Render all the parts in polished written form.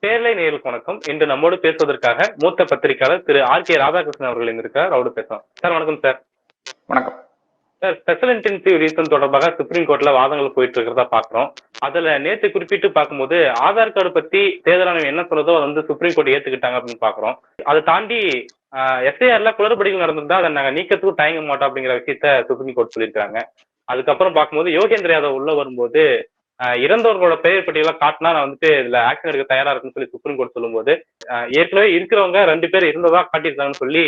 பேரலை நேயர்களுக்கு வணக்கம். இன்று நம்மோடு பேசுவதற்காக மூத்த பத்திரிகையாளர் திரு ராதாகிருஷ்ணன் அவர்கள் இணைந்திருக்கிறார். அவரோடு பேசலாம். சார் வணக்கம் சார். வணக்கம் சார். ஸ்பெஷல் இன்டென்சிவ் ரீசன் தொடர்பாக சுப்ரீம் கோர்ட்ல வாதங்கள் போயிட்டு இருக்கிறதா பாக்குறோம். அதுல நேத்து குறிப்பிட்டு பார்க்கும்போது ஆதார் கார்டு பத்தி தேர்தல் ஆணையம் என்ன சொல்றதோ அதை வந்து சுப்ரீம் கோர்ட் ஏத்துக்கிட்டாங்க அப்படின்னு பாக்குறோம். அதை தாண்டி எஸ்ஐஆர்ல குளறுபடிகள் நடந்திருந்தா அதை நாங்க நீக்கத்துக்கும் தயங்க மாட்டோம் அப்படிங்கிற விஷயத்த சுப்ரீம் கோர்ட் சொல்லியிருக்காங்க. அதுக்கப்புறம் பார்க்கும்போது யோகேந்திர யாதவ் உள்ள வரும்போது இறந்தவர்களோட பெயர் பட்டியலாம் காட்டினா நான் வந்துட்டு இதுல ஆக்ஷன் எடுக்க தயாரா இருக்குன்னு சொல்லி சுப்ரீம் கோர்ட் சொல்லும்போது ஏற்கனவே இருக்கிறவங்க 2 பேர் இருந்ததா காட்டியிருக்காங்கன்னு சொல்லி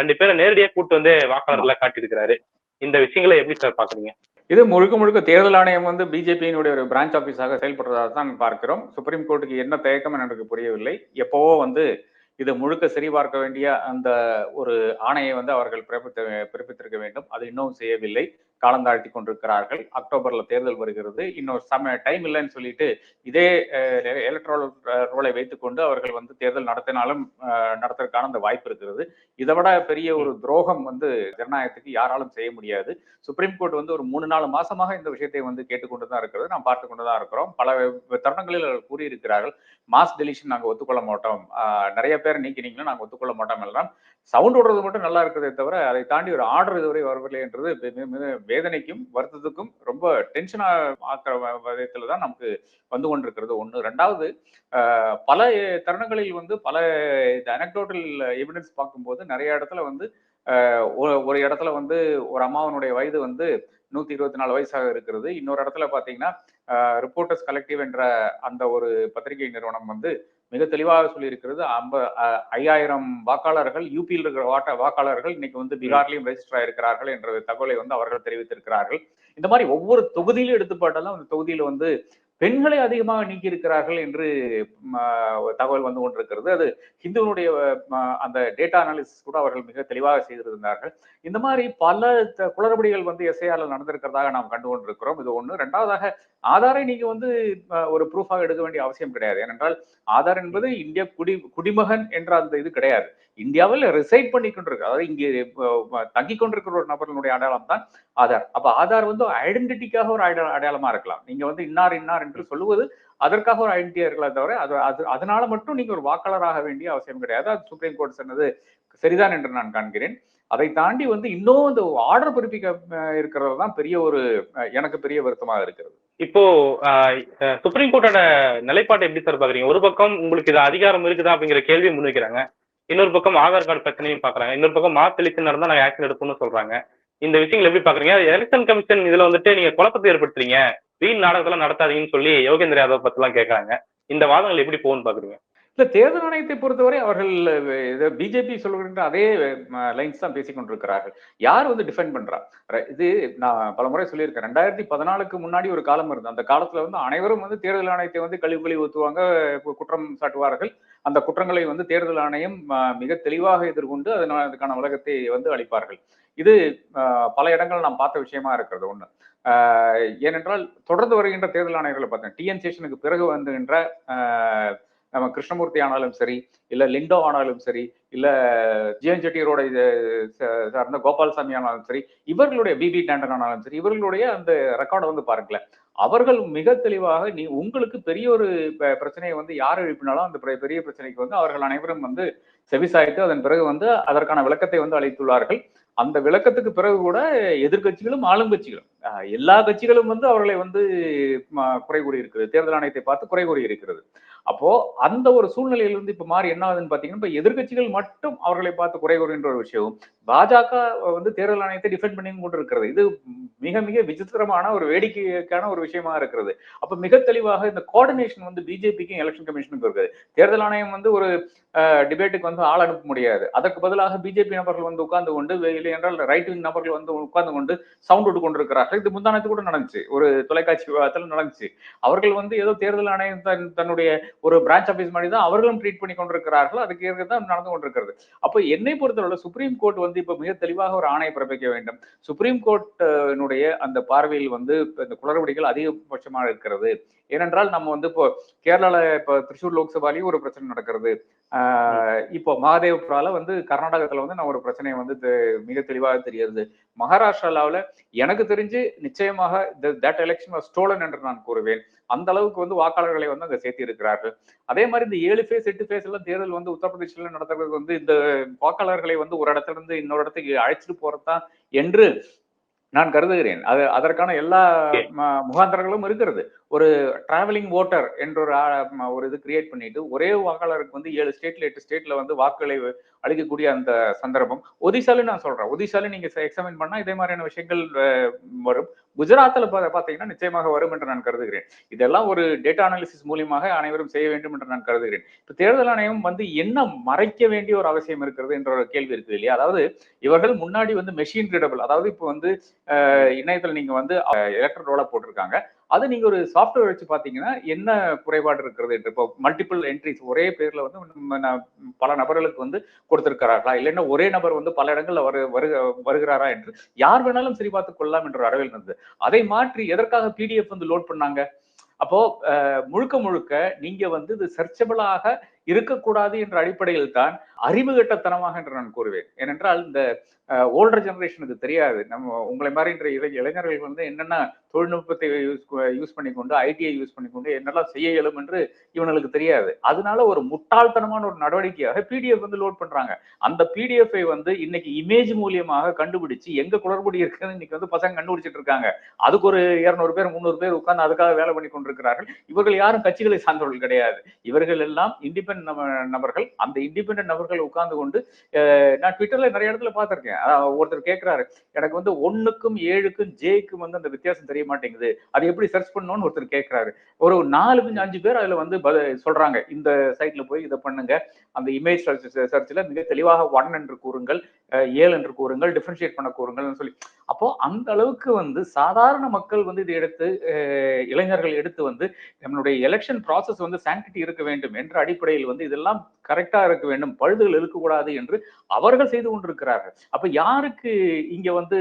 2 பேரை நேரடியா கூட்டு வந்து வாக்காளர்களை காட்டியிருக்கிறாரு. இந்த விஷயங்களை எப்படி சார் பாக்குறீங்க? இது முழுக்க முழுக்க தேர்தல் ஆணையம் வந்து பிஜேபியினுடைய ஒரு பிரான்ச் ஆபீஸாக செயல்படுறதாக தான் பார்க்கிறோம். சுப்ரீம் கோர்ட்டுக்கு என்ன தயக்கம் எனக்கு புரியவில்லை. எப்பவோ வந்து இது முழுக்க சரிபார்க்க வேண்டிய அந்த ஒரு ஆணையை வந்து அவர்கள் பிறப்பித்திருக்க வேண்டும். அது இன்னும் செய்யவில்லை. காலந்தாழ்த்தி கொண்டிருக்கிறார்கள். அக்டோபர்ல தேர்தல் வருகிறது. இன்னும் டைம் இல்லைன்னு சொல்லிட்டு இதே எலக்ட்ரல் ரோலை வைத்துக்கொண்டு அவர்கள் வந்து தேர்தல் நடத்தினாலும் நடத்துறதுக்கான அந்த வாய்ப்பு இருக்கிறது. இதை விட பெரிய ஒரு துரோகம் வந்து ஜனநாயகத்துக்கு யாராலும் செய்ய முடியாது. சுப்ரீம் கோர்ட் வந்து ஒரு 3-4 மாசமாக இந்த விஷயத்தை வந்து கேட்டுக்கொண்டுதான் இருக்கிறது. நாம் பார்த்து கொண்டுதான் இருக்கிறோம். பல தருணங்களில் கூறியிருக்கிறார்கள், மாஸ் டெலிஷன் நாங்க ஒத்துக்கொள்ள மாட்டோம், நிறைய பேர் நீக்கினீங்களும் நாங்க ஒத்துக்கொள்ள மாட்டோம் எல்லாம். சவுண்ட் விடுறது மட்டும் நல்லா இருக்கிறதே தவிர அதை தாண்டி ஒரு ஆர்டர் இதுவரை வரவில்லை என்றது வேதனைக்கும் வருத்தத்துக்கும் ரொம்ப டென்ஷனா ஆக்கிற விதத்துல தான் நமக்கு வந்து கொண்டிருக்கிறது. ஒண்ணு. ரெண்டாவது, பல தருணங்களில் வந்து பல அனெக்டோட்டல் எவிடன்ஸ் பார்க்கும்போது நிறைய இடத்துல வந்து ஒரு இடத்துல வந்து ஒரு அம்மாவனுடைய வயது வந்து 124 வயசாக இருக்கிறது. இன்னொரு இடத்துல பாத்தீங்கன்னா ரிப்போர்ட்டர்ஸ் கலெக்டிவ் என்ற அந்த ஒரு பத்திரிகை நிறுவனம் வந்து மிக தெளிவாக சொல்லி இருக்கிறது. 5000 வாக்காளர்கள் யூபியில் இருக்கிற வாக்காளர்கள் இன்னைக்கு வந்து பீகார்லயும் ரெஜிஸ்டர் ஆயிருக்கிறார்கள் என்ற தகவலை வந்து அவர்கள் தெரிவித்திருக்கிறார்கள். இந்த மாதிரி ஒவ்வொரு தொகுதியிலும் எடுத்துப்பாட்டாலும் அந்த தொகுதியில வந்து பெண்களை அதிகமாக நீக்கி இருக்கிறார்கள் என்று தகவல் வந்து கொண்டிருக்கிறது. அது ஹிந்துவனுடைய அந்த டேட்டா அனாலிசிஸ் கூட அவர்கள் மிக தெளிவாக செய்திருந்தார்கள். இந்த மாதிரி பல குளறுபடிகள் வந்து எஸ்ஐஆர்ல நடந்திருக்கிறதாக நாம் கண்டு கொண்டிருக்கிறோம். இது ஒண்ணு. ரெண்டாவதாக, ஆதாரை நீங்க வந்து ஒரு ப்ரூஃபாக எடுக்க வேண்டிய அவசியம் கிடையாது. ஏனென்றால் ஆதார் என்பது இந்திய குடிமகன் என்ற அந்த இது கிடையாது. இந்தியாவில் ரிசைட் பண்ணி கொண்டிருக்கு, அதாவது இங்கே தங்கி கொண்டிருக்கிற ஒரு நபர்களுடைய அடையாளம் தான் ஆதார். அப்ப ஆதார் வந்து ஐடென்டிட்டிக்காக ஒரு அடையாளமா இருக்கலாம். நீங்க வந்து இன்னார் இன்னார் என்று சொல்லுவது அதற்காக ஒரு ஐடென்டிட்டியா இருக்கலாம் தவிர அதனால மட்டும் நீங்க ஒரு வாக்காளராக வேண்டிய அவசியம் கிடையாது. அது சுப்ரீம் கோர்ட் சொன்னது சரிதான் என்று நான் காண்கிறேன். அதை தாண்டி வந்து இன்னும் இந்த ஆர்டர் பிறப்பிக்க இருக்கிறது தான் பெரிய ஒரு எனக்கு பெரிய வருத்தமாக இருக்கிறது. இப்போ சுப்ரீம் கோர்ட்டோட நிலைப்பாட்டை எப்படி சார் பாக்குறீங்க? ஒரு பக்கம் உங்களுக்கு இது அதிகாரம் இருக்குதா அப்படிங்கிற கேள்வியை முன்வைக்கிறாங்க. இன்னொரு பக்கம் ஆதார் கார்டு பிரச்சனையும் பாக்குறாங்க. இன்னொரு பக்கம் மாஸ் டெலிஷன் நடந்தா நாங்க ஆக்ஷன் எடுப்போம்னு சொல்றாங்க. இந்த விஷயங்கள் எப்படி பாக்குறீங்க? எலெக்ஷன் கமிஷன் இதுல வந்துட்டு நீங்க குழப்பத்தை ஏற்படுத்துறீங்க, வீண் நாடகத்தெல்லாம் நடத்தாதீங்கன்னு சொல்லி யோகேந்திர யாதவ் பத்தி எல்லாம் கேட்கறாங்க. இந்த வாதங்கள் எப்படி போகும்னு பாக்குறீங்க? இல்ல, தேர்தல் ஆணையத்தை பொறுத்தவரை அவர்கள் பிஜேபி சொல்லுகின்ற அதே லைன்ஸ் தான் பேசிக் கொண்டிருக்கிறார்கள். யார் வந்து டிஃபெண்ட் பண்றா? இது நான் பலமுறை சொல்லியிருக்கேன். 2014க்கு முன்னாடி ஒரு காலம் இருந்தது. அந்த காலத்துல வந்து அனைவரும் வந்து தேர்தல் ஆணையத்தை வந்து கழுவி ஊத்துவாங்க, குற்றம் சாட்டுவார்கள். அந்த குற்றங்களை வந்து தேர்தல் ஆணையம் மிக தெளிவாக எதிர்கொண்டு அதுக்கான உலகத்தை வந்து அளிப்பார்கள். இது பல இடங்கள் நாம் பார்த்த விஷயமா இருக்கிறது. ஒண்ணு. ஏனென்றால் தொடர்ந்து வருகின்ற தேர்தல் ஆணையர்களை பார்த்தேன். டிஎன் சேஷனுக்கு பிறகு வந்துகின்ற நம்ம கிருஷ்ணமூர்த்தி ஆனாலும் சரி, இல்ல லிண்டோ ஆனாலும் சரி, இல்ல ஜிஎன் செட்டியரோட சார்ந்த கோபால்சாமி ஆனாலும் சரி, இவர்களுடைய பிபி டேண்டன் ஆனாலும் சரி, இவர்களுடைய அந்த ரெக்கார்டை வந்து பாருங்களேன். அவர்கள் மிக தெளிவாக உங்களுக்கு பெரிய ஒரு பிரச்சனையை வந்து யார் எழுப்பினாலும் அந்த பெரிய பிரச்சனைக்கு வந்து அவர்கள் அனைவரும் வந்து செவிசாய்த்து அதன் பிறகு வந்து அதற்கான விளக்கத்தை வந்து அளித்துள்ளார்கள். அந்த விளக்கத்துக்கு பிறகு கூட எதிர்கட்சிகளும் ஆளும் கட்சிகளும் எல்லா கட்சிகளும் வந்து அவர்களை வந்து குறை கூறி இருக்கிறது, தேர்தல் ஆணையத்தை பார்த்து குறை கூறி இருக்கிறது. அப்போ அந்த ஒரு சூழ்நிலையிலிருந்து இப்ப மாறி என்ன ஆகுதுன்னு பாத்தீங்கன்னா, இப்ப எதிர்கட்சிகள் மட்டும் அவர்களை பார்த்து குறை கூறுகின்ற ஒரு விஷயம், பாஜக வந்து தேர்தல் ஆணையத்தை டிஃபெண்ட் பண்ணி கொண்டு இருக்கிறது. இது மிக மிக விசித்திரமான ஒரு வேடிக்கைக்கான ஒரு விஷயமா இருக்கிறது. அப்ப மிக தெளிவாக இந்த கோஆர்டினேஷன் வந்து பிஜேபிக்கும் எலெக்ஷன் கமிஷனுக்கும் இருக்குது. தேர்தல் ஆணையம் வந்து ஒரு டிபேட்டுக்கு வந்து ஆள் அனுப்ப முடியாது. அதற்கு பதிலாக பிஜேபி நபர்கள் வந்து உட்கார்ந்து கொண்டு, இல்லை என்றால் ரைட் விங் நபர்கள் வந்து உட்கார்ந்து கொண்டு சவுண்ட் விட்டு கொண்டிருக்கிறார்கள். இது முந்தானத்து கூட நடந்துச்சு, ஒரு தொலைக்காட்சி விவாதத்தில் நடந்துச்சு. அவர்கள் வந்து ஏதோ தேர்தல் ஆணையம் தன்னுடைய ஒரு பிரான்ச் ஆபீஸ் மாதிரி தான் அவர்களும் ட்ரீட் பண்ணி கொண்டிருக்கிறார்கள். அதுக்கு தான் நடந்து கொண்டிருக்கிறது. அப்ப என்னை பொறுத்தவரை சுப்ரீம் கோர்ட் வந்து இப்ப மிக தெளிவாக ஒரு ஆணையை பிறப்பிக்க வேண்டும். சுப்ரீம் கோர்ட்டினுடைய அந்த பார்வையில் வந்து இந்த குளறுபடிகள் அதிகபட்சமாக இருக்கிறது ஏனென்றால் நம்ம வந்து இப்போ கேரளால இப்போ திருச்சூர் லோக்சபாலையும் ஒரு பிரச்சனை நடக்கிறது. இப்போ மகாதேவ்புரால வந்து கர்நாடகத்துல வந்து நான் ஒரு பிரச்சனையை வந்து மிக தெளிவாக தெரிகிறது. மகாராஷ்டிரால எனக்கு தெரிஞ்சு நிச்சயமாக தட் எலெக்ஷன் வாஸ் ஸ்டோலன் என்று நான் கூறுவேன். அந்த அளவுக்கு வந்து வாக்காளர்களை வந்து அங்க சேர்த்தி இருக்கிறார்கள். அதே மாதிரி இந்த 7 ஃபேஸ் 8 ஃபேஸ் எல்லாம் தேர்தல் வந்து உத்தரப்பிரதேசல நடத்துறது வந்து இந்த வாக்காளர்களை வந்து ஒரு இடத்துல இருந்து இன்னொரு இடத்துக்கு அழைச்சிட்டு போறதுதான் என்று நான் கருதுகிறேன். அதற்கான எல்லா முகாந்திரங்களும் இருக்கிறது. ஒரு டிராவலிங் ஓட்டர் என்ற ஒரு இது கிரியேட் பண்ணிட்டு ஒரே வாக்காளருக்கு வந்து 7 ஸ்டேட்ல 8 ஸ்டேட்ல வந்து வாக்குகளை அளிக்கக்கூடிய அந்த சந்தர்ப்பம். ஒடிசால நான் சொல்றேன், ஒடிசால நீங்க எக்ஸாமின் பண்ணா இதே மாதிரியான விஷயங்கள் வரும். குஜராத்ல பாத்தீங்கன்னா நிச்சயமாக வரும் என்று நான் கருதுகிறேன். இதெல்லாம் ஒரு டேட்டா அனாலிசிஸ் மூலியமாக அனைவரும் செய்ய வேண்டும் என்று நான் கருதுகிறேன். இப்ப தேர்தல் ஆணையம் வந்து என்ன மறைக்க வேண்டிய ஒரு அவசியம் இருக்கிறது என்ற ஒரு கேள்வி இருக்குது இல்லையா? அதாவது இவர்கள் முன்னாடி வந்து மெஷின் ரீடபிள், அதாவது இப்போ வந்து இணையத்துல நீங்க வந்து எலக்ட்ரல் ரோலா போட்டிருக்காங்க. அது நீங்க ஒரு சாஃப்ட்வேர் வச்சு பாத்தீங்கன்னா என்ன குறைபாடு இருக்கிறது என்று, இப்போ மல்டிபிள் என்ட்ரிஸ் ஒரே பேர்ல வந்து பல நபர்களுக்கு வந்து கொடுத்திருக்கிறார்களா, இல்லைன்னா ஒரே நபர் வந்து பல இடங்கள்ல வருகிறாரா என்று யார் வேணாலும் சரி பார்த்துக் கொள்ளலாம் என்ற அளவில் இருந்தது. அதை மாற்றி எதற்காக பிடிஎஃப் வந்து லோட் பண்ணாங்க? அப்போ முழுக்க முழுக்க நீங்க வந்து இது சர்ச்சபிளாக இருக்கக்கூடாது என்ற அடிப்படையில் தான் அறிவுகட்டத்தனமாக என்று நான் கூறுவேன். ஏனென்றால் இந்த ஓல்டர் ஜெனரேஷனுக்கு தெரியாது. நம்ம உங்களை மாதிரி இளைஞர்கள் வந்து என்னென்ன தொழில்நுட்பத்தை யூஸ் பண்ணிக்கொண்டு, ஐடியை யூஸ் பண்ணிக்கொண்டு என்னெல்லாம் செய்ய இயலும் என்று இவனுக்கு தெரியாது. அதனால ஒரு முட்டாள்தனமான ஒரு நடவடிக்கையாக பிடிஎஃப் வந்து லோட் பண்றாங்க. அந்த பிடிஎஃப் வந்து இன்னைக்கு இமேஜ் மூலியமாக கண்டுபிடிச்சு எங்க குளறுபடி இருக்குன்னு இன்னைக்கு வந்து பசங்க கண்டுபிடிச்சிட்டு இருக்காங்க. அதுக்கு ஒரு 200 பேர் 300 பேர் உட்கார்ந்து அதுக்காக வேலை பண்ணி கொண்டிருக்கிறார்கள். இவர்கள் யாரும் கட்சிகளை சார்ந்தவர்கள் கிடையாது. இவர்கள் எல்லாம் இண்டிபெண்டன்ட் நபர்கள். அந்த இண்டிபெண்டன்ட் நபர்கள் உட்கார்ந்து கொண்டு, நான் ட்விட்டர்ல நிறைய இடத்துல பார்த்திருக்கேன். ஒருத்தர் கேட்கிறாரு, எனக்கு வந்து 1க்கும் 7க்கும் ஜேக்கும் வந்து அந்த வித்தியாசம் தெரிய மாட்டேங்குது, அது எப்படி சர்ச் பண்ணணும்னு ஒருத்தர் கேட்கிறாரு. ஒரு 4-5 பேர் அதுல வந்து சொல்றாங்க, இந்த சைட்ல போய் இதை பண்ணுங்க, அந்த இமேஜ் சர்ச்ல மிக தெளிவாக 1 என்று கூறுங்கள், 7 என்று கூறுங்கள், டிஃபரன்ஷியேட் பண்ண கூறுங்கள் சொல்லி. அப்போ அந்த அளவுக்கு வந்து சாதாரண மக்கள் வந்து இதை எடுத்து, இளைஞர்கள் எடுத்து வந்து நம்மளுடைய எலெக்ஷன் ப்ராசஸ் வந்து சாங்டிட்டி இருக்க வேண்டும் என்ற அடிப்படையில் வந்து இதெல்லாம் கரெக்டா இருக்க வேண்டும், பழுதுகள் இருக்கக்கூடாது என்று அவர்கள் செய்து கொண்டிருக்கிறார்கள். அப்ப யாருக்கு இங்க வந்து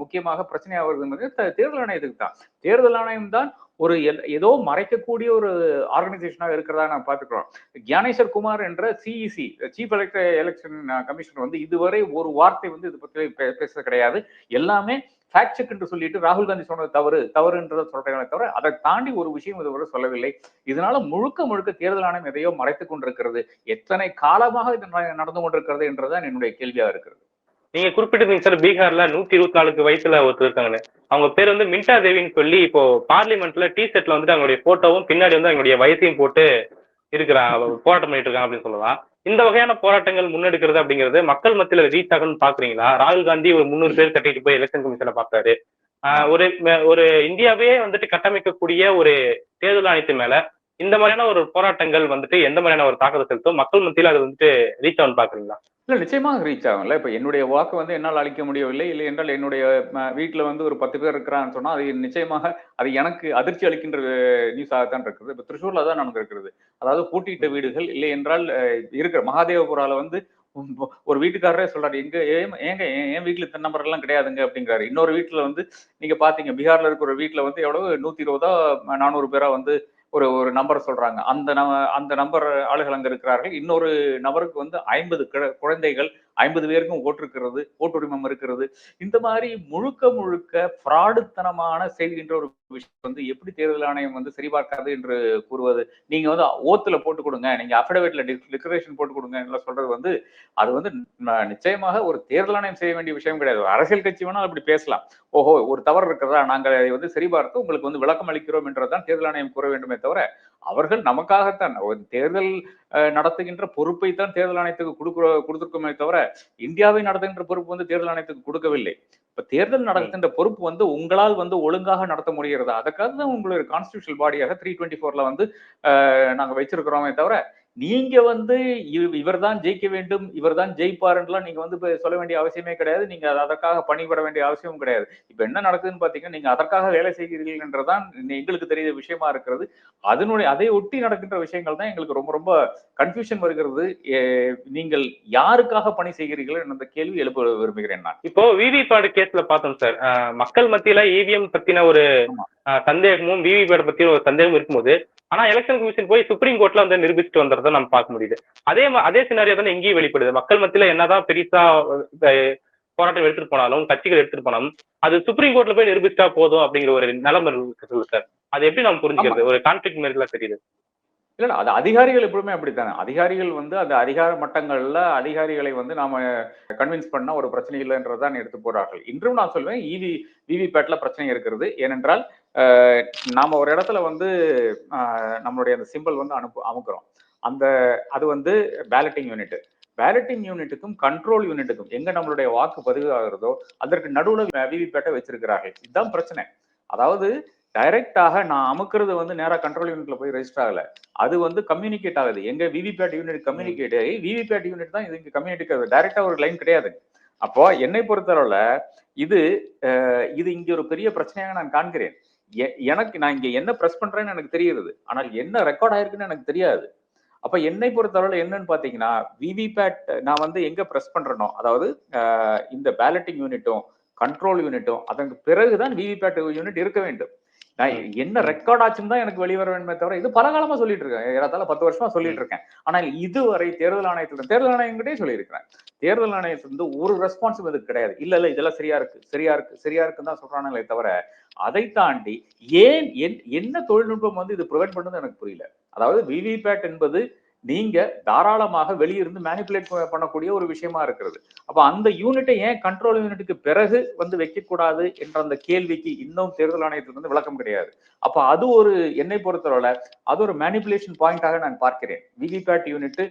முக்கியமாக பிரச்சனையா வருது? தேர்தல் ஆணையத்துக்கு தான். தேர்தல் ஆணையம் தான் ஒரு ஏதோ மறைக்கக்கூடிய ஒரு ஆர்கனைசேஷனாக இருக்கிறதா நான் பார்த்துக்கிறோம். ஞானேஸ்வர் குமார் என்ற சிஇசி, சீஃப் எலெக்ஷன் கமிஷனர் வந்து இதுவரை ஒரு வார்த்தை வந்து இது பற்றி பேச கிடையாது. எல்லாமே ஃபேக்ட் செக் என்று சொல்லிட்டு ராகுல் காந்தி சொன்னது தவறுன்றதை சொல்றாங்களே தவிர அதை தாண்டி ஒரு விஷயம் இதுவரை சொல்லவில்லை. இதனால முழுக்க தேர்தல் ஆணையம் எதையோ மறைத்துக் கொண்டிருக்கிறது. எத்தனை காலமாக இது நடந்து கொண்டிருக்கிறது என்றுதான் என்னுடைய கேள்வியாக இருக்கிறது. நீங்க குறிப்பிட்டிருந்தீங்க சார், பீகார்ல 124 வயசுல ஒருத்தர் இருக்காங்க. அவங்க பேர் வந்து மின்டா தேவின்னு சொல்லி இப்போ பார்லிமெண்ட்ல டி செட்ல வந்துட்டு அவங்களுடைய போட்டோவும் பின்னாடி வந்து அவங்களுடைய வயசையும் போட்டு போராட்டம் பண்ணிட்டு இருக்காங்க அப்படின்னு சொல்லலாம். இந்த வகையான போராட்டங்கள் முன்னெடுக்கிறது அப்படிங்கிறது மக்கள் மத்தியில ரீச் ஆகணும்னு பாக்குறீங்களா? ராகுல் காந்தி ஒரு 300 பேர் கட்டிட்டு போய் எலெக்ஷன் கமிஷனை பாக்குறாரு. ஒரு இந்தியாவே வந்துட்டு கட்டமைக்கக்கூடிய ஒரு தேர்தல் ஆணையத்தின் மேல இந்த மாதிரியான ஒரு போராட்டங்கள் வந்துட்டு எந்த மாதிரியான ஒரு தாக்கத்தை செலுத்தும்? மக்கள் மத்தியில அது வந்துட்டு ரீச் ஆகும்னு பாக்குறீங்களா? இல்ல, நிச்சயமாக ரீச் ஆகும்ல. இப்ப என்னுடைய வாக்கு வந்து என்னால் அளிக்க முடியவில்லை, இல்லை என்றால் என்னுடைய வீட்டுல வந்து ஒரு 10 பேர் இருக்கிறான்னு சொன்னா அது நிச்சயமாக அது எனக்கு அதிர்ச்சி அளிக்கின்ற நியூஸாகத்தான் இருக்குது. இப்ப திருச்சூர்ல தான் நமக்கு இருக்கிறது. அதாவது பூட்டியிட்ட வீடுகள், இல்லை என்றால் இருக்கிற மகாதேவபுரால வந்து ஒரு வீட்டுக்காரரே சொல்றாரு, ஏங்க என் வீட்டுல இத்தனை நம்பர் எல்லாம் கிடையாதுங்க அப்படிங்கிறாரு. இன்னொரு வீட்டுல வந்து நீங்க பாத்தீங்க, பீகார்ல இருக்கிற ஒரு வீட்டுல வந்து எவ்வளவு 120 400 பேரா வந்து ஒரு நம்பர் சொல்றாங்க. அந்த நம்பர் ஆளுகள் அங்க இருக்கிறார்கள். இன்னொரு நபருக்கு வந்து 50 குழந்தைகள், 50 பேருக்கும் ஓட்டுரிமம் இருக்கிறது. இந்த மாதிரி முழுக்க ஃப்ராடுத்தனமான செய்கின்ற ஒரு விஷயம் வந்து எப்படி தேர்தல் ஆணையம் வந்து சரிபார்க்காது என்று கூறுவது? நீங்க வந்து ஓத்துல போட்டு கொடுங்க, நீங்க அஃபிடவிட்ல டிக்ளரேஷன் போட்டு கொடுங்க சொல்றது வந்து அது வந்து நிச்சயமாக ஒரு தேர்தல் ஆணையம் செய்ய வேண்டிய விஷயம் கிடையாது. அரசியல் கட்சி வேணால் அப்படி பேசலாம். ஓஹோ, ஒரு தவறு இருக்கிறதா, நாங்கள் அதை வந்து சரிபார்த்து உங்களுக்கு வந்து விளக்கம் அளிக்கிறோம் என்றதான் தேர்தல் ஆணையம் கூற வேண்டுமே தவிர, அவர்கள் நமக்காகத்தான் ஒரு தேர்தல் நடத்துகின்ற பொறுப்பை தான் தேர்தல் ஆணையத்துக்கு கொடுத்திருக்கோமே தவிர இந்தியாவை நடத்துகின்ற பொறுப்பு வந்து தேர்தல் ஆணையத்துக்கு கொடுக்கவில்லை. இப்ப தேர்தல் நடத்துகின்ற பொறுப்பு வந்து உங்களால் வந்து ஒழுங்காக நடத்த முடிகிறதா, அதுக்காக தான் உங்களுடைய கான்ஸ்டிடியூஷனல் பாடியாக 324 வந்து நாங்க வச்சிருக்கிறோமே தவிர, நீங்க வந்து இவர் தான் ஜெயிக்க வேண்டும், இவர் தான் ஜெயிப்பாருலாம் நீங்க வந்து சொல்ல வேண்டிய அவசியமே கிடையாது. நீங்க அதற்காக பணிபட வேண்டிய அவசியமும் கிடையாது. இப்ப என்ன நடக்குதுன்னு பாத்தீங்கன்னா, நீங்க அதற்காக வேலை செய்கிறீர்கள் என்றதான் எங்களுக்கு தெரிய விஷயமா இருக்கிறது. அதை ஒட்டி நடக்கின்ற விஷயங்கள் தான் எங்களுக்கு ரொம்ப கன்ஃபியூஷன் வருகிறது. நீங்கள் யாருக்காக பணி செய்கிறீர்கள் என்ற கேள்வி எழுப்ப விரும்புகிறேன் நான். இப்போ விவிபேட் கேஸ்ல பார்த்தோம் சார், மக்கள் மத்தியில இவிஎம் பத்தின ஒரு சந்தேகமும் விவிபேட் பத்தி ஒரு சந்தேகம் இருக்கும்போது, ஆனா எலெக்ஷன் கமிஷன் போய் சுப்ரீம் கோர்ட்ல வந்து நிரூபிச்சுட்டு வந்ததை நம்ம பார்க்க முடியுது. அதே சினாரியோ தானே எங்கேயும் வெளிப்படுது. மக்கள் மத்தியில என்னதான் பெருசா போராட்டம் எடுத்துட்டு போனாலும், கட்சிகள் எடுத்துட்டு போனாலும், அது சுப்ரீம் கோர்ட்ல போய் நிரூபிச்சா போதும் அப்படிங்கிற ஒரு நிலைமை இருக்கு சார். அது எப்படி நம்ம புரிஞ்சுக்கிறது? ஒரு கான்ஃபிளிக்ட் மாதிரி எல்லாம் தெரியுது. இல்ல அது அதிகாரிகள் எப்பவுமே அப்படித்தானே. அதிகாரிகள் வந்து அந்த அதிகார மட்டங்கள்ல அதிகாரிகளை வந்து நாம கன்வின்ஸ் பண்ணா ஒரு பிரச்சனை இல்லைன்றதான் எடுத்து போறார்கள். இன்றும் நான் சொல்வேன் விவிபேட்ல பிரச்சனை இருக்கிறது. ஏனென்றால் நாம ஒரு இடத்துல வந்து நம்மளுடைய அந்த சிம்பிள் வந்து அமுக்குறோம். அது வந்து பேலட்டிங் யூனிட். பேலட்டிங் யூனிட்டுக்கும் கண்ட்ரோல் யூனிட்டுக்கும் எங்க நம்மளுடைய வாக்கு பதிவு ஆகிறதோ அதற்கு நடுவுல விவிபேட்டை வச்சிருக்கிறார்கள். இதுதான் பிரச்சனை. அதாவது டைரக்டாக நான் அமுக்குறது வந்து நேரா கண்ட்ரோல் யூனிட்ல போய் ரெஜிஸ்டர் ஆகல. அது வந்து கம்யூனிகேட் ஆகுது. எங்க விவிபேட் யூனிட் கம்யூனிகேட் ஆகி விவிபேட் யூனிட் தான் இதுக்கு கம்யூனிகேட் ஆகுது. டைரக்டா ஒரு லைன் கிடையாது. அப்போ என்னை பொறுத்தளவுல இது இங்க ஒரு பெரிய பிரச்சனையாக நான் காண்கிறேன். நான் இங்க என்ன பிரஸ் பண்றேன்னு எனக்கு தெரியுது. ஆனால் என்ன ரெக்கார்ட் ஆயிருக்குன்னு எனக்கு தெரியாது. அப்ப என்னை பொறுத்தளவுல என்னன்னு பாத்தீங்கன்னா விவிபேட் நான் வந்து எங்க பிரஸ் பண்றேனோ, அதாவது இந்த பேலட்டிங் யூனிட்டும் கண்ட்ரோல் யூனிட்டும் அதற்கு பிறகுதான் விவிபேட் யூனிட் இருக்க வேண்டும். நான் என்ன ரெக்கார்ட் ஆச்சுன்னு தான் எனக்கு வெளிவர வேண்டுமே தவிர இது பல காலமா சொல்லிட்டு இருக்கேன். ஏறத்தாழ 10 வருஷமா சொல்லிட்டு இருக்கேன். ஆனால் இதுவரை தேர்தல் ஆணையத்திட்டே சொல்லியிருக்கிறேன். தேர்தல் ஆணையத்திலிருந்து ஒரு ரெஸ்பான்சிபிள் இதுக்கு கிடையாது. இல்ல இதெல்லாம் சரியா இருக்குன்னு தான் சொல்றாங்களே தவிர அதை தாண்டி ஏன் என்ன தொழில்நுட்பம் வந்து இது ப்ரிவென்ட் பண்ணுது எனக்கு புரியல. அதாவது விவிபேட் என்பது நீங்க தாராளமாக வெளியிருந்து மேனிபுலேட் பண்ணக்கூடிய ஒரு விஷயமா இருக்கிறது. அப்ப அந்த யூனிட்டை ஏன் கண்ட்ரோல் யூனிட்டுக்கு பிறகு வந்து வைக்கக்கூடாது என்ற அந்த கேள்விக்கு இன்னும் தேர்தல் ஆணையத்துக்கு வந்து விளக்கம் கிடையாது. அப்ப அது ஒரு என்னை பொறுத்தவரை அது ஒரு மேனிபுலேஷன் பாயிண்டாக நான் பார்க்கிறேன். விவிபேட் யூனிட்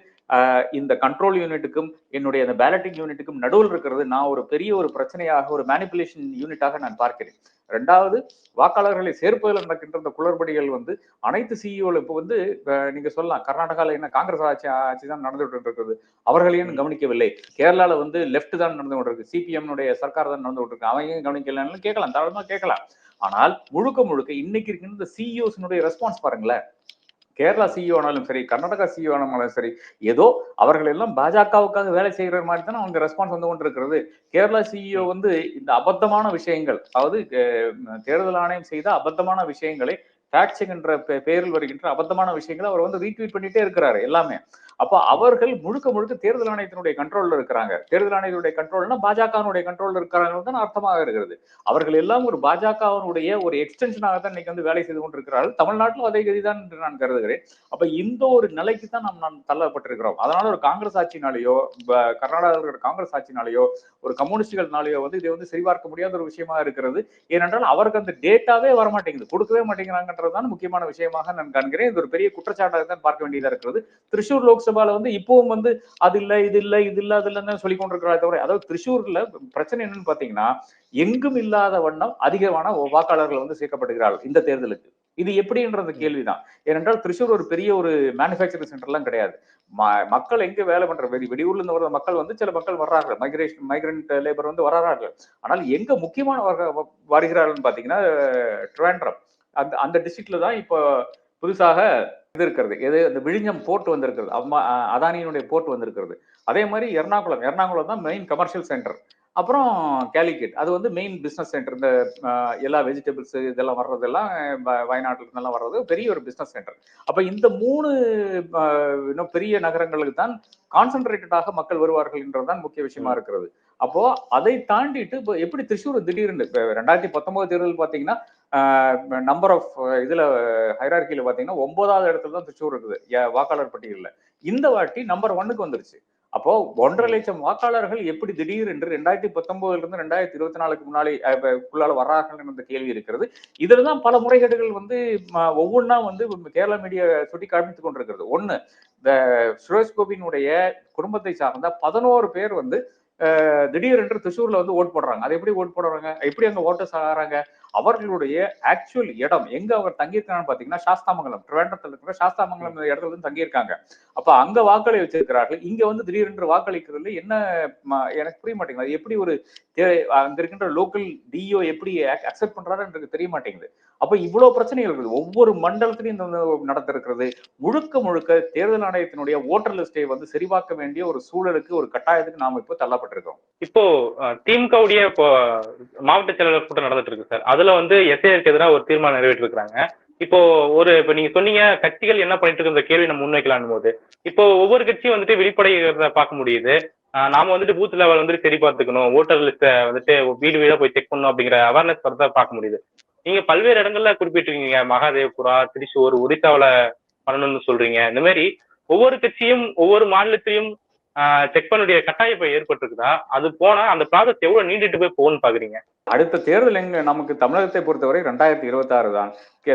இந்த கண்ட்ரோல் யூனிட்டுக்கும் என்னுடைய அந்த பேலட்டிங் யூனிட்டுக்கும் நடுவில் இருக்கிறது நான் ஒரு பெரிய ஒரு பிரச்சனையாக ஒரு மேனிபுலேஷன் யூனிட்டாக நான் பார்க்கிறேன். ரெண்டாவது, வாக்காளர்களை சேர்ப்பதில் நடக்கின்ற இந்த குளறுபடிகள் வந்து அனைத்து சிஇஓ இப்போ வந்து நீங்க சொல்லலாம் கர்நாடகாவில் என்ன காங்கிரஸ் ஆட்சி தான் நடந்துட்டு இருக்கிறது, அவர்களையும் கவனிக்கவில்லை. கேரளால வந்து லெப்ட் தான் நடந்து கொண்டிருக்கு, சிபிஎம் சர்க்கார் தான் நடந்து கொண்டிருக்கு, அவங்க கவனிக்கலன்னு கேட்கலாம், தாராளமா கேட்கலாம். ஆனால் முழுக்க இன்னைக்கு இருக்கின்ற இந்த சிஇஓஸ் ரெஸ்பான்ஸ் பாருங்களேன். கேரளா சிஇஓ ஆனாலும் சரி, கர்நாடகா சிஇஓ ஆனாலும் சரி, ஏதோ அவர்கள் எல்லாம் பாஜகவுக்காக வேலை செய்கிற மாதிரி தானே அவங்க ரெஸ்பான்ஸ் வந்து கொண்டு இருக்கிறது. கேரளா சிஇஓ வந்து இந்த அபத்தமான விஷயங்கள், அதாவது தேர்தல் ஆணையம் செய்த அபத்தமான விஷயங்களை ஃபேக்ட் செக் என்ற பெயரில் வருகின்ற அபத்தமான விஷயங்களை அவர் வந்து ரீட்வீட் பண்ணிட்டே இருக்கிறாரு எல்லாமே. அப்ப அவர்கள் முழுக்க தேர்தல் ஆணையத்தினுடைய கண்ட்ரோல்ல இருக்கிறாங்க. தேர்தல் ஆணையத்துடைய கண்ட்ரோல்னா பாஜகவினுடைய கண்ட்ரோல்ல இருக்கிறாங்க தான் அர்த்தமாக இருக்கிறது. அவர்கள் எல்லாம் ஒரு பாஜகவினுடைய ஒரு எக்ஸ்டென்ஷனாக தான் இன்னைக்கு வந்து வேலை செய்து கொண்டிருக்கிறார்கள். தமிழ்நாட்டிலும் அதே கதிதான் என்று நான் கருதுகிறேன். அப்ப இந்த ஒரு நிலைக்கு தான் நாம் தள்ளப்பட்டிருக்கிறோம். அதனால ஒரு காங்கிரஸ் ஆட்சினாலேயோ, கர்நாடகாவில் காங்கிரஸ் ஆட்சினாலேயோ, ஒரு கம்யூனிஸ்டுகள்னாலேயோ வந்து இதை வந்து சரிபார்க்க முடியாத ஒரு விஷயமா இருக்கிறது. ஏனென்றால் அவருக்கு அந்த டேட்டாவே வரமாட்டேங்குது, கொடுக்கவே மாட்டேங்கிறாங்கன்றதுதான் முக்கியமான விஷயமாக நான் காண்கிறேன். இது ஒரு பெரிய குற்றச்சாட்டாக தான் பார்க்க வேண்டியதா இருக்கிறது. திருச்சூர் லோக்சபால வந்து இப்பவும் வந்து அது இல்ல இது இல்லைன்னு சொல்லி கொண்டிருக்கிறார் தவிர, அதாவது திருச்சூர்ல பிரச்சனை என்னன்னு பாத்தீங்கன்னா எங்கும் இல்லாத வண்ணம் அதிகமான வாக்காளர்கள் வந்து சேர்க்கப்படுகிறார்கள் இந்த தேர்தலுக்கு. இது எப்படின்றது கேள்விதான். ஏனென்றால் திருச்சூர் ஒரு பெரிய ஒரு மேனுபேக்சரிங் சென்டர் எல்லாம் கிடையாது. மக்கள் எங்க வேலை பண்ற வெளியூர்ல இருந்து வர மக்கள் வந்து சில மக்கள் வர்றார்கள், மைக்ரண்ட் லேபர் வந்து வர்றார்கள். ஆனால் எங்க முக்கியமான வருகிறார்கள் பாத்தீங்கன்னா ட்ரிவாண்ட்ரம் அந்த டிஸ்ட்ரிக்ட்ல தான் இப்போ புதுசாக இது இருக்கிறது. எது அந்த விழிஞம் போர்ட் வந்திருக்கிறது, அதானியினுடைய போர்ட் வந்திருக்கிறது. அதே மாதிரி எர்ணாகுளம் தான் மெயின் கமர்ஷியல் சென்டர். அப்புறம் கேலிக்கட் அது வந்து மெயின் பிசினஸ் சென்டர். இந்த எல்லா வெஜிடபிள்ஸ் இதெல்லாம் வர்றதெல்லாம் வயநாட்டுல இருந்தெல்லாம் வர்றது பெரிய ஒரு பிசினஸ் சென்டர். அப்ப இந்த 3 இன்னும் பெரிய நகரங்களுக்கு தான் கான்சென்ட்ரேட்டடாக மக்கள் வருவார்கள் என்றதுதான் முக்கிய விஷயமா இருக்கிறது. அப்போ அதை தாண்டிட்டு இப்போ எப்படி திருச்சூர் திடீர்னு 2019 தேர்தல் பாத்தீங்கன்னா நம்பர் ஆஃப் இதுல ஹைரார்கியில பாத்தீங்கன்னா 9வது இடத்துல தான் திருச்சூர் இருக்குது வாக்காளர் பட்டியலில். இந்த வாட்டி நம்பர் 1க்கு வந்துருச்சு. அப்போ 1.5 லட்சம் வாக்காளர்கள் எப்படி திடீர் என்று 2019 இருந்து 2024 முன்னாடி வர்றார்கள் என்ற கேள்வி இருக்கிறது. இதுலதான் பல முறைகேடுகள் வந்து ஒவ்வொன்றா வந்து கேரளா மீடியா சுட்டி காண்பித்துக் கொண்டிருக்கிறது. ஒண்ணு, இந்த சுரேஷ் கோபியினுடைய குடும்பத்தை சார்ந்த 11 பேர் வந்து திடீரென்று திருச்சூர்ல வந்து ஓட் போடுறாங்க. அது எப்படி ஓட் போடுறாங்க, எப்படி அங்க ஓட்டர்ஸ் ஆகிறாங்க? அவர்களுடைய ஆக்சுவல் இடம் எங்க அவர் தங்கியிருக்காங்கன்னு பாத்தீங்கன்னா சாஸ்தாமங்கலம், ட்ரிவாண்ட்ரத்தில் இருக்கிற சாஸ்தாமங்கலம் இடத்துல வந்து தங்கியிருக்காங்க. அப்ப அங்க வாக்களி வச்சிருக்கிறார்கள். இங்க வந்து திடீரென்று வாக்களிக்கிறதுல என்ன எனக்கு புரிய மாட்டேங்குது. எப்படி ஒரு அங்க இருக்கின்ற லோக்கல் டிஓ எப்படி அக்செப்ட் பண்றாரு எனக்கு தெரிய மாட்டேங்குது. அப்ப இவ்வளவு பிரச்சனைகள் இருக்குது. ஒவ்வொரு மண்டலத்திலையும் இந்த நடந்திருக்கிறது. முழுக்க முழுக்க தேர்தல் ஆணையத்தினுடைய ஓட்டர் லிஸ்டை வந்து சரிபார்க்க வேண்டிய ஒரு சூழலுக்கு, ஒரு கட்டாயத்துக்கு நாம இப்போ தள்ளப்பட்டிருக்கோம். இப்போ திமுகவுடைய இப்போ மாவட்ட செயலாளர் கூட்டம் நடந்துட்டு இருக்கு சார். அதுல வந்து எஸ்ஐஆருக்கு எதிராக ஒரு தீர்மானம் நிறைவேற்றிருக்காங்க. இப்போ இப்ப நீங்க சொன்னீங்க கட்சிகள் என்ன பண்ணிட்டு இருக்கிற கேள்வி நம்ம முன்வைக்கலாம் போது, இப்போ ஒவ்வொரு கட்சியும் வந்துட்டு வெளிப்படைகிறத பார்க்க முடியுது. நாம வந்துட்டு பூத் லெவல் வந்துட்டு சரி பார்த்துக்கணும், ஓட்டர் லிஸ்ட்டை வந்துட்டு வீடு வீடா போய் செக் பண்ணணும் அப்படிங்கிற அவேர்னஸ் வரத பார்க்க முடியுது. நீங்க பல்வேறு இடங்கள்ல குறிப்பிட்டிருக்கீங்க. மகாதேவ்புரா, திரிசூர், ஒடிசாவுல பண்ணணும்னு சொல்றீங்க. இந்த மாதிரி ஒவ்வொரு கட்சியும் ஒவ்வொரு மாநிலத்திலையும் செக் பண்ணக்கூடிய கட்டாயம் இப்ப ஏற்பட்டிருக்குதா? அது போனா அந்த ப்ராசஸ் எவ்வளவு நீண்டிட்டு போய் போகும்னு பாக்குறீங்க? அடுத்த தேர்தல் எங்க நமக்கு தமிழகத்தை பொறுத்தவரை 2026 தான்.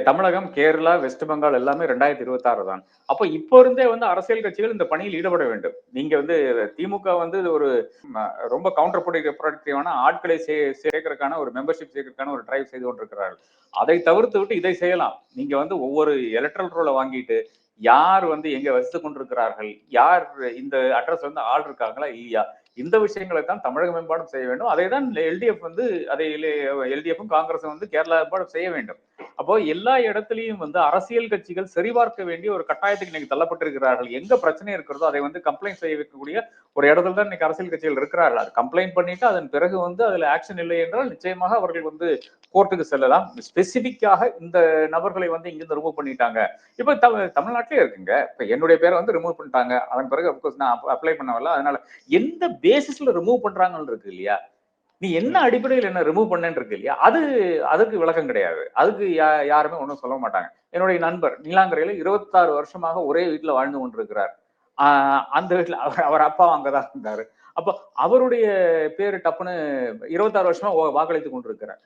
தமிழகம், கேரளா, வெஸ்ட் பெங்கால் எல்லாமே 2026 தான். அப்ப இப்போ இருந்தே வந்து அரசியல் கட்சிகள் இந்த பணியில் ஈடுபட வேண்டும். நீங்க வந்து திமுக வந்து ஒரு ரொம்ப கவுண்டர் ப்ரொடக்டிவான ஆட்களை சேர்க்கறதுக்கான ஒரு மெம்பர்ஷிப் சேர்க்கறதுக்கான ஒரு டிரைவ் செய்து கொண்டிருக்கிறார்கள். அதை தவிர்த்து விட்டு இதை செய்யலாம். நீங்க வந்து ஒவ்வொரு எலக்ட்ரல் ரோலை வாங்கிட்டு யார் வந்து எங்க வசித்து கொண்டிருக்கிறார்கள், யார் இந்த அட்ரஸ் வந்து ஆள் இருக்காங்களா இல்லையா, இந்த விஷயங்களை தான் தமிழக மேம்பாடும் செய்ய வேண்டும். அதை தான் எல்டிஎஃப் வந்து அதை எல்டிஎஃப்பும் காங்கிரஸும் வந்து கேரளா மேம்பாடும் செய்ய வேண்டும். அப்போ எல்லா இடத்துலையும் வந்து அரசியல் கட்சிகள் சரிபார்க்க வேண்டிய ஒரு கட்டாயத்துக்கு இன்னைக்கு தள்ளப்பட்டிருக்கிறார்கள். எங்க பிரச்சனை இருக்கிறதோ அதை வந்து கம்ப்ளைண்ட் செய்ய வைக்கக்கூடிய ஒரு இடத்துல தான் இன்னைக்கு அரசியல் கட்சிகள் இருக்கிறார்கள். அது கம்ப்ளைண்ட் பண்ணிட்டு அதன் பிறகு வந்து அதுல ஆக்ஷன் இல்லை என்றால் நிச்சயமாக அவர்கள் வந்து கோர்ட்டுக்கு செல்லலாம். ஸ்பெசிபிக்காக இந்த நபர்களை வந்து இங்கிருந்து ரிமூவ் பண்ணிட்டாங்க. இப்ப தமிழ்நாட்டிலே இருக்குங்க. இப்ப என்னுடைய பேரை வந்து ரிமூவ் பண்ணிட்டாங்க. அதன் பிறகு அப்கோர்ஸ் நான் அப்ளை பண்ணவில்லை. அதனால எந்த பேசிஸ்ல ரிமூவ் பண்றாங்கன்னு இருக்கு இல்லையா, நீ என்ன அடிப்படையில் என்ன ரிமூவ் பண்ணேன்னு இருக்கு இல்லையா, அதுக்கு விளக்கம் கிடையாது. அதுக்கு யாருமே ஒன்றும் சொல்ல மாட்டாங்க. என்னுடைய நண்பர் நீலாங்கரையில 26 வருஷமாக ஒரே வீட்டுல வாழ்ந்து கொண்டிருக்கிறார். அந்த வீட்டுல அவர் அப்பா அங்கதான் இருந்தாரு. அப்ப அவருடைய பேரு டப்புன்னு 26 வருஷமா வாக்களித்து கொண்டிருக்கிறார்.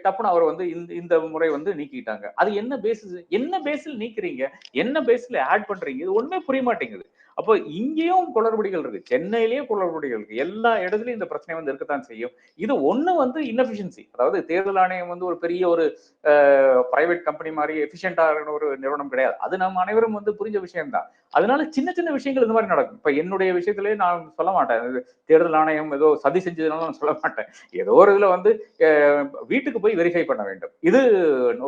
டப்புன்னு அவர் வந்து இந்த முறை வந்து நீக்கிட்டாங்க. அது என்ன பேஸில் நீக்கிறீங்க, என்ன பேஸ்ல ஆட் பண்றீங்க, இது ஒண்ணுமே புரிய மாட்டேங்குது. அப்போ இங்கேயும் குளறுபடிகள் இருக்கு, சென்னையிலேயே குளறுபடிகள் இருக்கு, எல்லா இடத்துலயும் இந்த பிரச்சனை வந்து இருக்கத்தான் செய்யும். இது ஒண்ணு வந்து இன்எஃபிஷியன்சி, அதாவது தேர்தல் ஆணையம் வந்து ஒரு பெரிய ஒரு பிரைவேட் கம்பெனி மாதிரி எஃபிஷியன்டான ஒரு நிறுவனம் கிடையாது. அது நம்ம அனைவரும் வந்து புரிஞ்ச விஷயம் தான். அதனால சின்ன சின்ன விஷயங்கள் இந்த மாதிரி நடக்கும். இப்ப என்னுடைய விஷயத்திலேயே நான் சொல்ல மாட்டேன் தேர்தல் ஆணையம் ஏதோ சதி செஞ்சதுனால நான் சொல்ல மாட்டேன். ஏதோ ஒரு இதுல வந்து வீட்டுக்கு போய் வெரிஃபை பண்ண வேண்டும். இது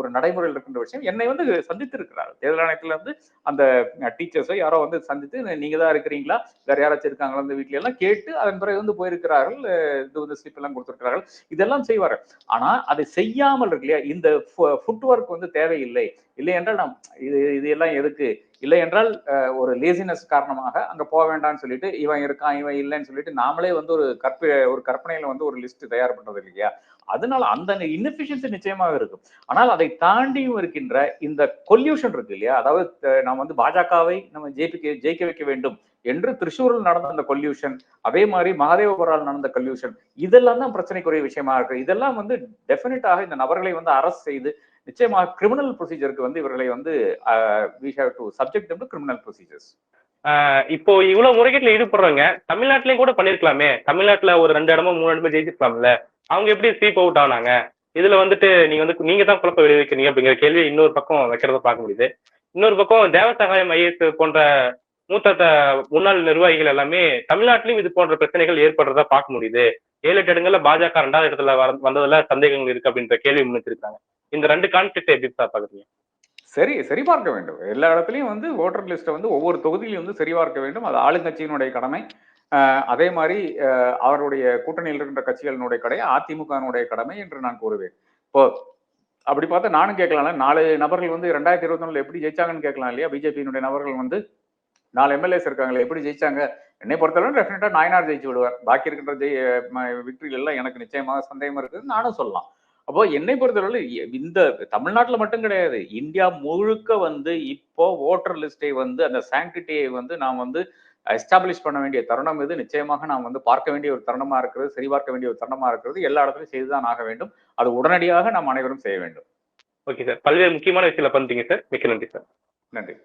ஒரு நடைமுறையில் இருக்கின்ற விஷயம். என்னை வந்து சந்தித்து இருக்கிறார் தேர்தல் ஆணையத்துல இருந்து அந்த டீச்சர்ஸோ யாரோ வந்து சந்தித்து நீங்க தான் இருக்கிறீங்களா, வேற யாராச்சும் இருக்காங்களா அந்த வீட்ல எல்லாம் கேட்டு அதன் பிறகு வந்து போயிருக்கிறார்கள். இது வந்து ஸ்லிப் எல்லாம் கொடுத்திருக்கிறார்கள். இதெல்லாம் செய்வார்கள். ஆனா அதை செய்யாமல் இருக்கு இல்லையா, இந்த ஃபுட் ஒர்க் வந்து தேவையில்லை. இல்லை என்றால் நாம் இது எல்லாம் எதுக்கு, இல்லை என்றால் ஒரு லேசினஸ் காரணமாக அங்க போக வேண்டாம்னு சொல்லிட்டு இவன் இருக்கான் இவன் இல்லைன்னு சொல்லிட்டு நாமளே வந்து ஒரு கற்பனையில வந்து ஒரு லிஸ்ட் தயார் பண்றது இல்லையா, அதனால அந்த இன்எஃபிஷியன்சி நிச்சயமாக இருக்கும். ஆனால் அதை தாண்டியும் இருக்கின்ற இந்த கொல்யூஷன் இருக்கு இல்லையா, அதாவது நாம் வந்து பாஜகவை நம்ம ஜெயிக்க வைக்க வேண்டும் என்று திரிசூரில் நடந்த அந்த கொல்யூஷன், அதே மாதிரி மகாதேவபுரால் நடந்த கொல்யூஷன், இதெல்லாம் தான் பிரச்சனைக்குரிய விஷயமா இருக்கு. இதெல்லாம் வந்து டெஃபினட்டாக இந்த நபர்களை வந்து அரஸ்ட் செய்து நிச்சயமாக கிரிமினல் ப்ரொசீஜருக்கு வந்து இவர்களை வந்து we have to subject them to criminal procedures. இப்போ இவ்வளவு முறைகேட்டில் ஈடுபடுறவங்க தமிழ்நாட்டிலயும் கூட பண்ணிருக்கலாமே. தமிழ்நாட்டுல ஒரு 2 இடமோ 3 இடமோ ஜெயிச்சிருக்கலாம்ல. அவங்க எப்படி ஸ்வீப் அவுட் ஆனாங்க? இதுல வந்துட்டு நீங்க தான் குழப்ப விளைவிக்கிறீங்க அப்படிங்கிற கேள்வி இன்னொரு பக்கம் வைக்கிறத பார்க்க முடியுது. இன்னொரு பக்கம் தேவசகாயம் ஐஏஎஸ் போன்ற மூத்த முன்னாள் நிர்வாகிகள் எல்லாமே தமிழ்நாட்டிலும் இது போன்ற பிரச்சனைகள் ஏற்படுறதா பார்க்க முடியுது. 7-8 இடங்கள்ல பாஜக 2வது இடத்துல வந்ததுல சந்தேகங்கள் இருக்கு அப்படின்ற கேள்வி முன்னிச்சிருக்காங்க. இந்த 2 கான்ஃபிளிக்ட் எப்படி பாக்குறீங்க? சரி பார்க்க வேண்டும். எல்லா இடத்துலயும் வந்து ஓட்டர் லிஸ்ட்டை வந்து ஒவ்வொரு தொகுதியிலும் வந்து சரிபார்க்க வேண்டும். அது ஆளுங்கட்சியினுடைய கடமை. அதே மாதிரி அவருடைய கூட்டணியில் இருக்கின்ற கட்சிகளினுடைய கடமை, அதிமுகவினுடைய கடமை என்று நான் கூறுவேன். இப்போ அப்படி பார்த்தா நானும் கேட்கலாம்ல, 4 நபர்கள் வந்து 2021 எப்படி ஜெயிச்சாங்கன்னு கேட்கலாம் இல்லையா. பிஜேபியினுடைய நபர்கள் வந்து 4 எம்எல்ஏஸ் இருக்காங்களே எப்படி ஜெயிச்சாங்க? என்னை பொறுத்தவரை டெஃபினட்டா நாயனார் ஜெயிச்சு விடுவார். பாக்கி இருக்கின்ற விக்டரிகள் எல்லாம் எனக்கு நிச்சயமாக சந்தேகம் இருக்குது நானும் சொல்லலாம். அப்போ என்னை பொறுத்தவரை இந்த தமிழ்நாட்டுல மட்டும் கிடையாது, இந்தியா முழுக்க வந்து இப்போ ஓட்டர் லிஸ்டை வந்து அந்த சாங்டிட்டியை வந்து நாம் வந்து எஸ்டாப்ளிஷ் பண்ண வேண்டிய தருணம் இது. நிச்சயமாக நாம் வந்து பார்க்க வேண்டிய ஒரு தருணமா இருக்கிறது, சரிபார்க்க வேண்டிய ஒரு தருணமா இருக்கிறது. எல்லா இடத்துலையும் செய்துதான் ஆக வேண்டும். அது உடனடியாக நாம் அனைவரும் செய்ய வேண்டும். ஓகே சார், பல்வேறு முக்கியமான விஷயங்களை பண்ணிட்டீங்க சார். மிக்க நன்றி சார். நன்றி.